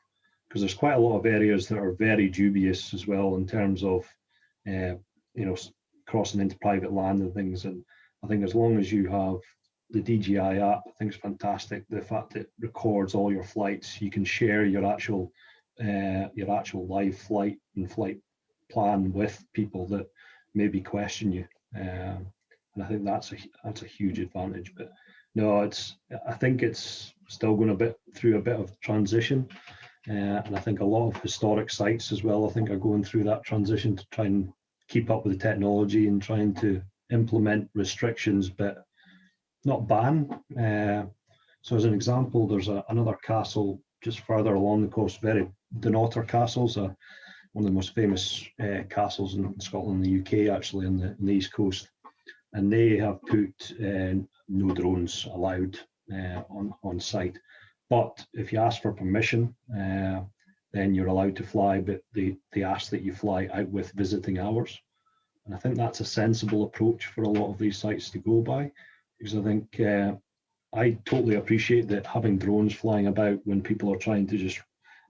because there's quite a lot of areas that are very dubious as well in terms of, crossing into private land and things. And I think as long as you have the DJI app, I think it's fantastic. The fact that it records all your flights, you can share your actual live flight and flight plan with people that maybe question you, and I think that's a huge advantage. But no, I think it's still going through a bit of transition. And I think a lot of historic sites as well, I think, are going through that transition to try and keep up with the technology and trying to implement restrictions, but not ban. So as an example, there's another castle just further along the coast, Dunnottar Castle's one of the most famous castles in Scotland and the UK, actually, on the east coast. And they have put no drones allowed on site. But if you ask for permission, then you're allowed to fly, but they ask that you fly out with visiting hours. And I think that's a sensible approach for a lot of these sites to go by, because I think I totally appreciate that having drones flying about when people are trying to just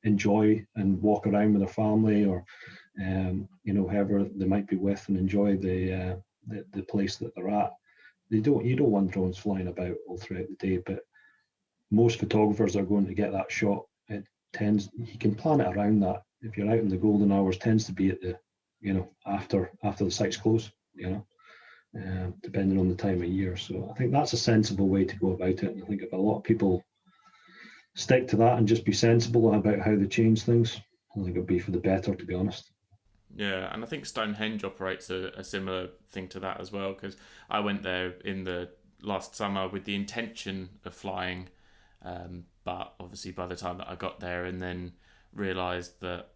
enjoy and walk around with their family or whoever they might be with and enjoy the place that they're at. You don't want drones flying about all throughout the day, but most photographers are going to get that shot. You can plan it around that. If you're out in the golden hours, tends to be at the after the sites close, depending on the time of year. So I think that's a sensible way to go about it. And I think if a lot of people stick to that and just be sensible about how they change things, I think it'll be for the better, to be honest. Yeah, and I think Stonehenge operates a similar thing to that as well, because I went there in the last summer with the intention of flying, but obviously by the time that I got there and then realised that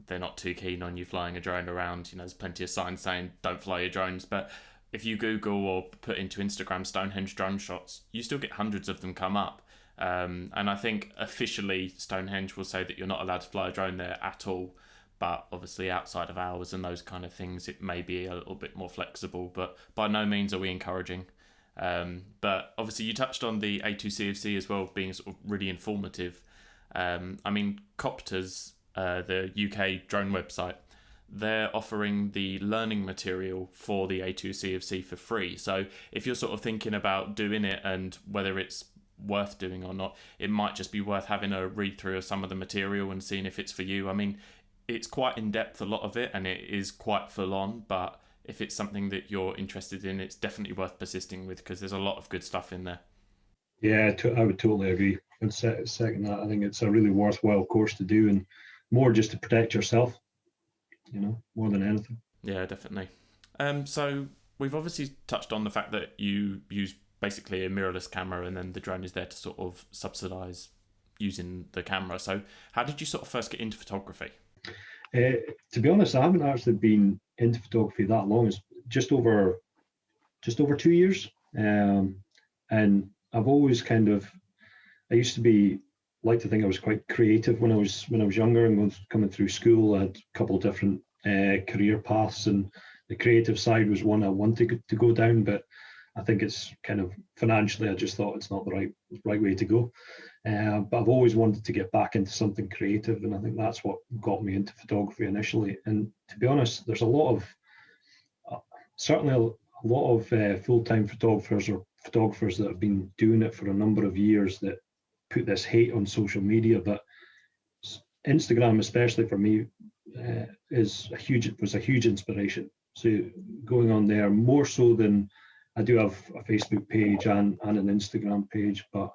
they're not too keen on you flying a drone around, there's plenty of signs saying don't fly your drones, but if you Google or put into Instagram Stonehenge drone shots, you still get hundreds of them come up. And I think officially Stonehenge will say that you're not allowed to fly a drone there at all, but obviously outside of hours and those kind of things, it may be a little bit more flexible, but by no means are we encouraging. But obviously you touched on the A2CFC as well being sort of really informative. Copters, the UK drone website, they're offering the learning material for the A2CFC for free. So if you're sort of thinking about doing it and whether it's worth doing or not, it might just be worth having a read through of some of the material and seeing if it's for you. It's quite in depth, a lot of it, and it is quite full on, but if it's something that you're interested in, it's definitely worth persisting with because there's a lot of good stuff in there. Yeah, I would totally agree. I'd second that. I think it's a really worthwhile course to do, and more just to protect yourself, more than anything. Yeah, definitely. So we've obviously touched on the fact that you use basically a mirrorless camera, and then the drone is there to sort of subsidize using the camera. So how did you sort of first get into photography? To be honest, I haven't actually been into photography that long. It's just over 2 years, and I've always I used to be like to think I was quite creative when I was younger and was coming through school. I had a couple of different career paths, and the creative side was one I wanted to go down, but I think it's kind of financially, I just thought it's not the right way to go. But I've always wanted to get back into something creative, and I think that's what got me into photography initially. And to be honest, there's a lot of certainly a lot of full-time photographers or photographers that have been doing it for a number of years that put this hate on social media. But Instagram, especially for me, was a huge inspiration. So going on there more so than I do have a Facebook page and an Instagram page, but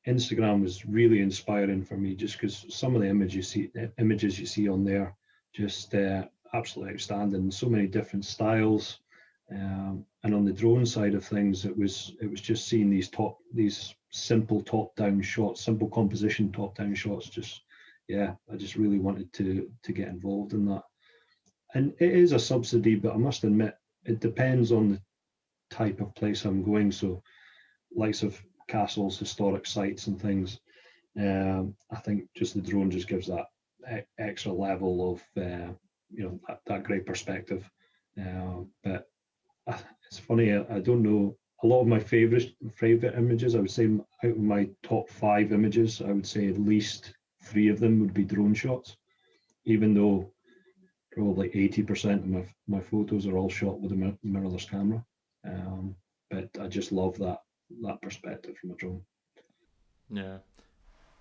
Instagram was really inspiring for me just because some of the images you see on there just absolutely outstanding. So many different styles, and on the drone side of things, it was just seeing these simple top-down shots, simple composition top-down shots. I just really wanted to get involved in that. And it is a subsidy, but I must admit it depends on the type of place I'm going. So, likes of castles, historic sites, and things. I think just the drone just gives that extra level of that great perspective. But it's funny. I don't know. A lot of my favorite images, I would say, out of my top 5 images, I would say at least 3 of them would be drone shots. Even though probably 80% of my photos are all shot with a mirrorless camera. But I just love that perspective from a drone. Yeah,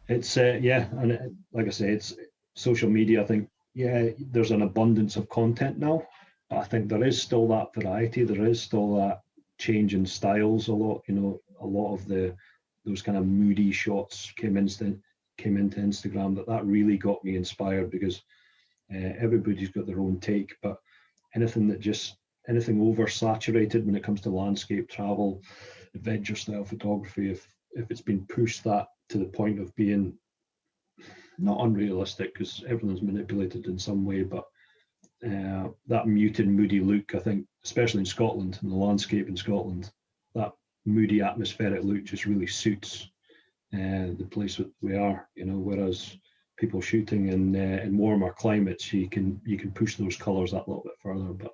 it's and like I say, it's social media. I think there's an abundance of content now, but I think there is still that variety. There is still that change in styles a lot. A lot of those kind of moody shots came into Instagram. That really got me inspired because everybody's got their own take, but anything oversaturated when it comes to landscape, travel, adventure style photography, if it's been pushed that to the point of being not unrealistic, because everything's manipulated in some way, but that muted, moody look, I think, especially in Scotland, in the landscape in Scotland, that moody atmospheric look just really suits the place that we are, whereas people shooting in warmer climates, you can push those colours that little bit further. But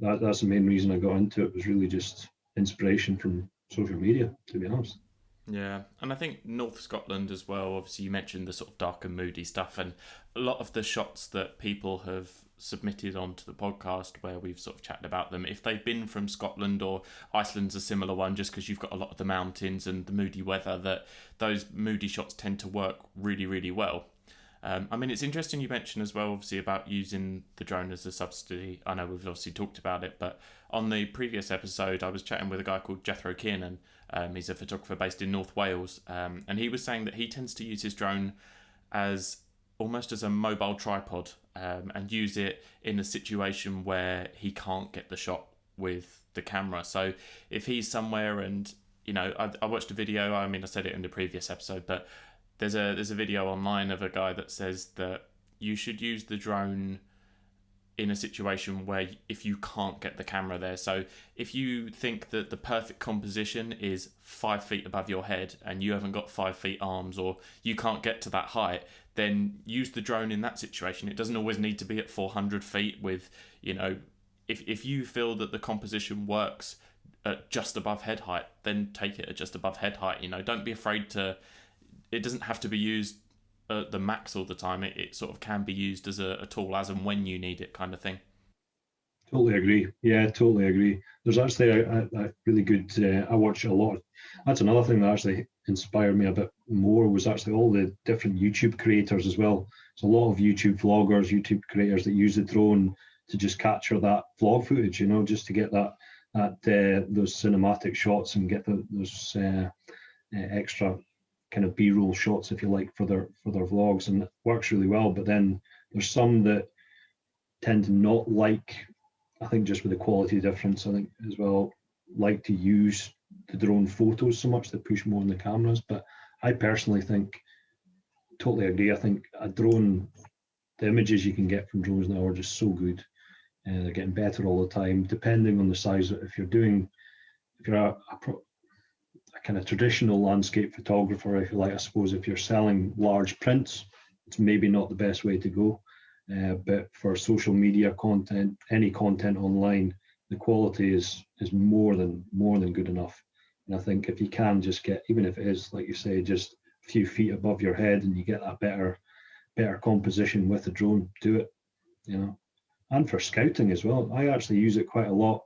that's the main reason I got into it, was really just inspiration from social media, to be honest. Yeah, and I think North Scotland as well, obviously you mentioned the sort of dark and moody stuff, and a lot of the shots that people have submitted onto the podcast where we've sort of chatted about them, if they've been from Scotland, or Iceland's a similar one, just because you've got a lot of the mountains and the moody weather, that those moody shots tend to work really, really well. I mean, it's interesting you mentioned as well, obviously, about using the drone as a subsidy. I know we've obviously talked about it, but on the previous episode, I was chatting with a guy called Jethro Kiernan. He's a photographer based in North Wales, and he was saying that he tends to use his drone as almost as a mobile tripod, and use it in a situation where he can't get the shot with the camera. So if he's somewhere and, I watched a video, I mean, I said it in the previous episode, but there's a video online of a guy that says that you should use the drone in a situation where if you can't get the camera there. So if you think that the perfect composition is 5 feet above your head and you haven't got 5 feet arms, or you can't get to that height, then use the drone in that situation. It doesn't always need to be at 400 feet with, if you feel that the composition works at just above head height, then take it at just above head height. Don't be afraid to, it doesn't have to be used at the max all the time. It sort of can be used as a tool as and when you need it, kind of thing. Totally agree. Yeah, totally agree. There's actually a really good, I watch a lot. That's another thing that actually inspired me a bit more, was actually all the different YouTube creators as well. So a lot of YouTube vloggers, YouTube creators that use the drone to just capture that vlog footage, just to get those cinematic shots and get those extra kind of B-roll shots, if you like, for their vlogs, and it works really well. But then there's some that tend to not like, I think, just with the quality difference, I think as well, like to use the drone photos so much. They push more on the cameras, but I personally think, totally agree. I think a drone, the images you can get from drones now are just so good, and they're getting better all the time. Depending on the size, if you're a kind of traditional landscape photographer, if you like, I suppose if you're selling large prints, it's maybe not the best way to go. But for social media content, any content online, the quality is more than good enough. And I think if you can just get, even if it is, like you say, just a few feet above your head, and you get that better composition with the drone, do it. And for scouting as well, I actually use it quite a lot.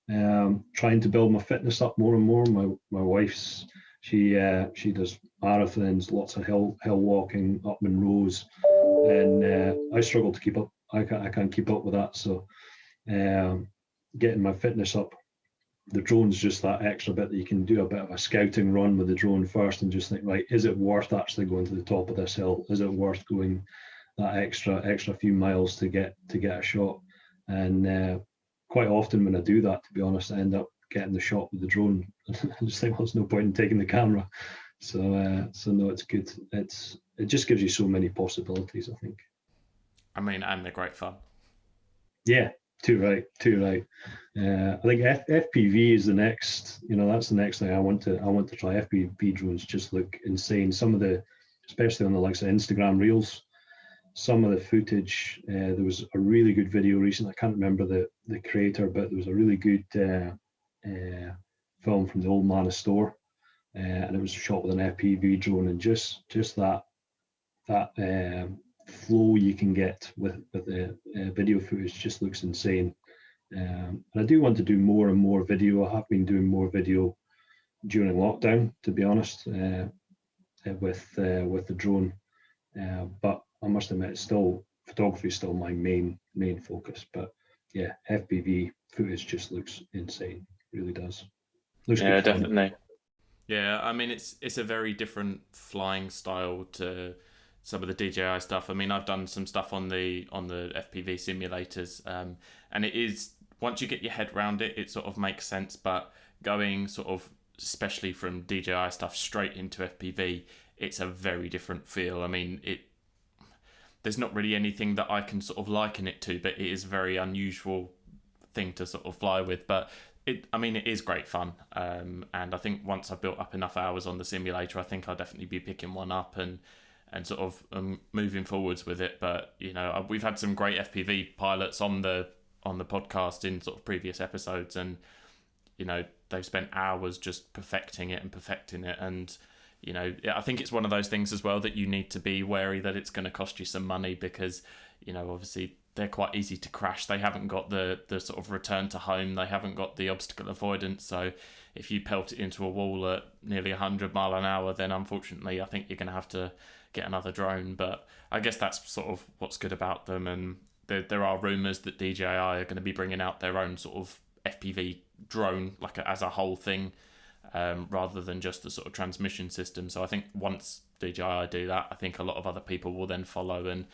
Trying to build my fitness up more and more. My wife's she does marathons, lots of hill walking up Monroes, and I struggle to keep up. I can't keep up with that. So getting my fitness up, the drone's just that extra bit that you can do a bit of a scouting run with the drone first, and just think, right, is it worth actually going to the top of this hill? Is it worth going that extra few miles to get a shot? And quite often when I do that, to be honest, I end up getting the shot with the drone. I just think, well, there's no point in taking the camera. So no, it's good. It just gives you so many possibilities, I think. I mean, and they're great fun. Yeah, too right. I think FPV is the next. That's the next thing I want to try. FPV drones just look insane. Some of the, especially on the likes of Instagram Reels, some of the footage. There was a really good video recently. I can't remember the creator, but there was a really good film from the Old Manor Store, and it was shot with an FPV drone, and just that flow you can get with the video footage just looks insane. And I do want to do more and more video. I have been doing more video during lockdown, to be honest, with the drone. But I must admit, photography is still my main focus. But yeah, FPV footage just looks insane. Really does. Looks yeah, definitely. Yeah, I mean, it's a very different flying style to some of the DJI stuff. I mean, I've done some stuff on the FPV simulators, and it is, once you get your head around it, it sort of makes sense. But going sort of, especially from DJI stuff straight into FPV, it's a very different feel. I mean, there's not really anything that I can sort of liken it to, but it is a very unusual thing to sort of fly with. But it is great fun. And I think once I've built up enough hours on the simulator, I think I'll definitely be picking one up and sort of moving forwards with it. But we've had some great FPV pilots on the podcast in sort of previous episodes, and they've spent hours just perfecting it. And I think it's one of those things as well that you need to be wary that it's going to cost you some money, because obviously they're quite easy to crash. They haven't got the sort of return to home. They haven't got the obstacle avoidance. So if you pelt it into a wall at nearly 100 mile an hour, then unfortunately I think you're going to have to get another drone. But I guess that's sort of what's good about them. And there are rumours that DJI are going to be bringing out their own sort of FPV drone, like as a whole thing, rather than just the sort of transmission system. So I think once DJI do that, I think a lot of other people will then follow. And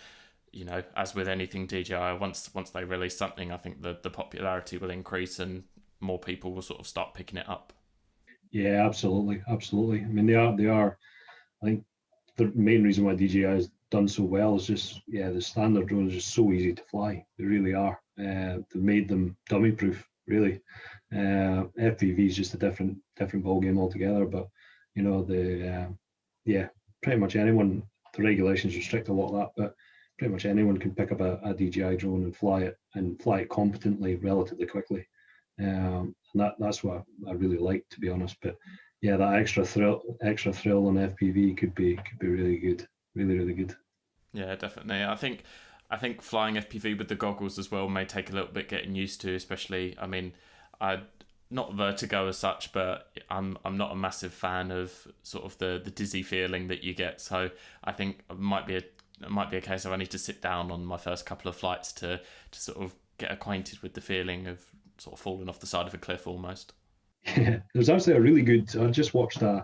as with anything DJI, once they release something, I think the popularity will increase and more people will sort of start picking it up. Yeah, absolutely. I mean, they are. I think the main reason why DJI has done so well is just, the standard drones are just so easy to fly. They really are. They've made them dummy proof, really. FPV is just a different ball game altogether. But pretty much anyone. The regulations restrict a lot of that, but pretty much anyone can pick up a DJI drone and fly it competently, relatively quickly. And that's what I really like, to be honest. But yeah, that extra thrill on FPV could be really good, really good. Yeah, definitely. I think flying FPV with the goggles as well may take a little bit getting used to, especially. I mean, not vertigo as such, but I'm not a massive fan of sort of the dizzy feeling that you get. So I think it might be a case of I need to sit down on my first couple of flights to sort of get acquainted with the feeling of sort of falling off the side of a cliff almost. Yeah, there's actually a really good. I just watched I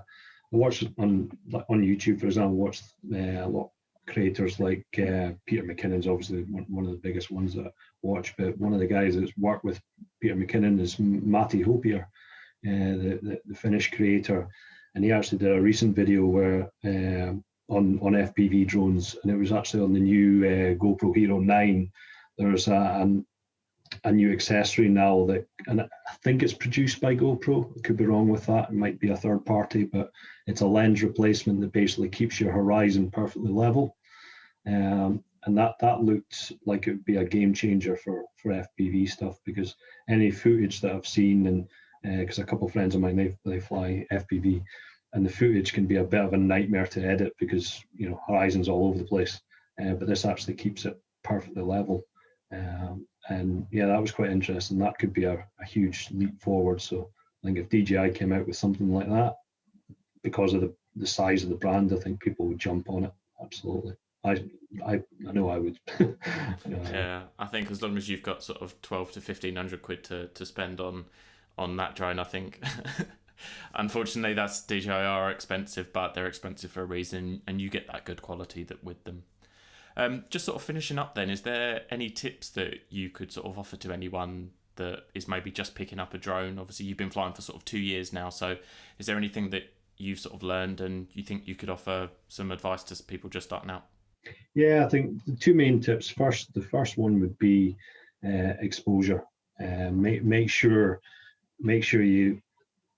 watched on YouTube, for example. Watched a lot of creators like Peter McKinnon's obviously one of the biggest ones that I watch. But one of the guys that's worked with Peter McKinnon is Matty Hopier, the Finnish creator, and he actually did a recent video where on FPV drones, and it was actually on the new GoPro Hero 9. There's a new accessory now that, and I think it's produced by GoPro. I could be wrong with that. It might be a third party, but it's a lens replacement that basically keeps your horizon perfectly level. And that looked like it would be a game changer for FPV stuff, because any footage that I've seen, and because a couple of friends of mine, they fly FPV, and the footage can be a bit of a nightmare to edit because horizons all over the place. But this actually keeps it perfectly level. And yeah, that was quite interesting. That could be a huge leap forward. So I think if DJI came out with something like that, because of the size of the brand, I think people would jump on it. Absolutely. I know I would. Yeah, I think as long as you've got sort of 12 to 1500 quid to spend on that drone, I think. Unfortunately, that's DJI are expensive, but they're expensive for a reason, and you get that good quality that with them. Just sort of finishing up then, is there any tips that you could sort of offer to anyone that is maybe just picking up a drone? Obviously, you've been flying for sort of 2 years now, so is there anything that you've sort of learned and you think you could offer some advice to people just starting out? Yeah, I think the two main tips. The first one would be exposure. Make sure you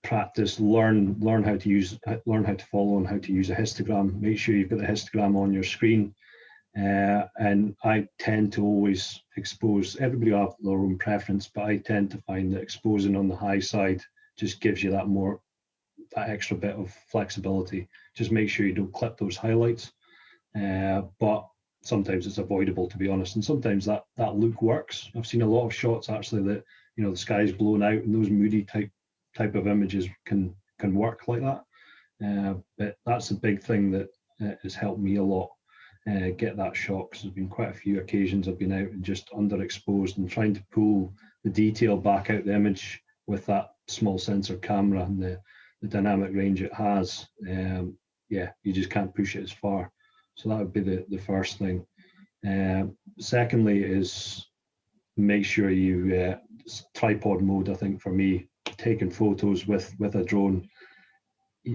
practice, learn how to follow and how to use a histogram. Make sure you've got the histogram on your screen. And I tend to always expose. Everybody will have their own preference, but I tend to find that exposing on the high side just gives you that extra bit of flexibility. Just make sure you don't clip those highlights. But sometimes it's avoidable, to be honest, and sometimes that look works. I've seen a lot of shots actually that the sky's blown out, and those moody type of images can work like that. But that's a big thing that has helped me a lot get that shot, because there's been quite a few occasions I've been out and just underexposed, and trying to pull the detail back out the image with that small sensor camera and the dynamic range it has. You just can't push it as far. So that would be the first thing. Secondly is make sure you tripod mode. I think for me, taking photos with a drone,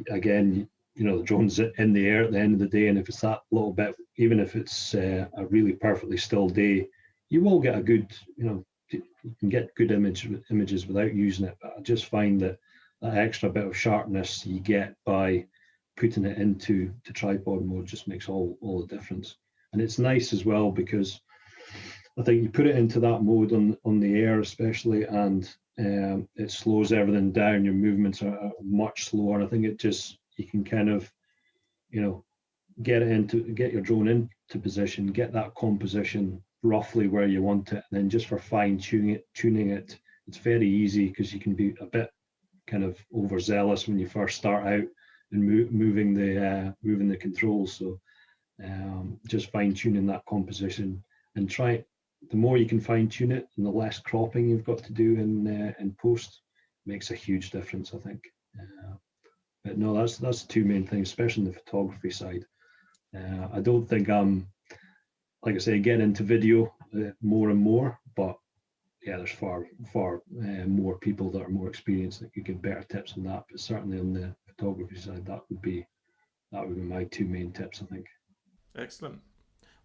again, the drone's in the air at the end of the day, and if it's that little bit, even if it's a really perfectly still day, you will get a good, you can get good images without using it. But I just find that extra bit of sharpness you get by putting it into tripod mode just makes all the difference. And it's nice as well, because I think you put it into that mode on the air especially, and it slows everything down. Your movements are much slower. I think you can kind of get your drone into position, get that composition roughly where you want it, and then just for tuning it, it's very easy, because you can be a bit kind of overzealous when you first start out and moving the controls. So just fine tuning that composition, and the more you can fine tune it, and the less cropping you've got to do in post, makes a huge difference, I think. But no, that's the two main things, especially in the photography side. I don't think I'm, like I say, getting into video more and more, but yeah, there's far more people that are more experienced that could give better tips on that. But certainly on the photography side, that would be my two main tips, I think. Excellent.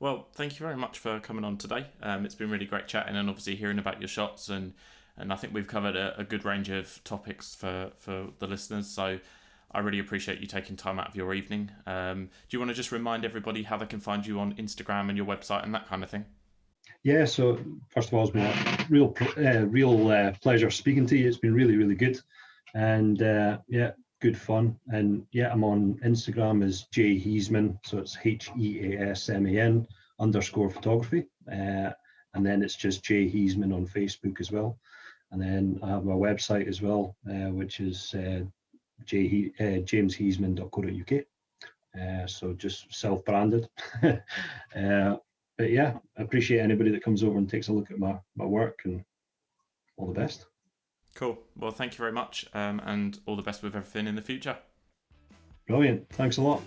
Well, thank you very much for coming on today. It's been really great chatting, and obviously hearing about your shots, and I think we've covered a good range of topics for the listeners. So I really appreciate you taking time out of your evening. Do you want to just remind everybody how they can find you on Instagram and your website and that kind of thing? Yeah, so first of all, it's been a real pleasure speaking to you. It's been really, really good, and good fun. And yeah, I'm on Instagram as J Heasman, so it's HEASMAN _photography, and then it's just J Heasman on Facebook as well. And then I have my website as well, which is jamesheasman.co.uk. So just self-branded. But yeah, I appreciate anybody that comes over and takes a look at my work, and all the best. Cool. Well, thank you very much, and all the best with everything in the future. Brilliant. Thanks a lot.